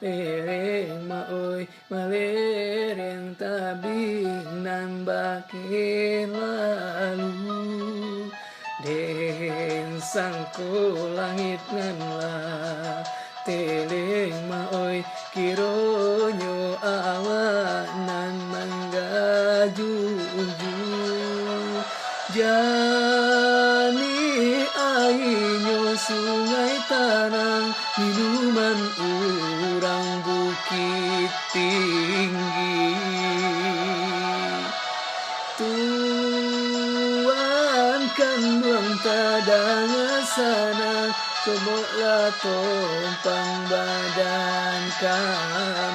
Malireng maoy, malireng tabing nan bakin lalu. Den sangko langit ngan la teleng maoy kironyo awan nan manggajuju. Jani ainyo sungai tanang minuman urang bukit tinggi. Tuan kan buang tadang sana, cobalah tompang badan kami.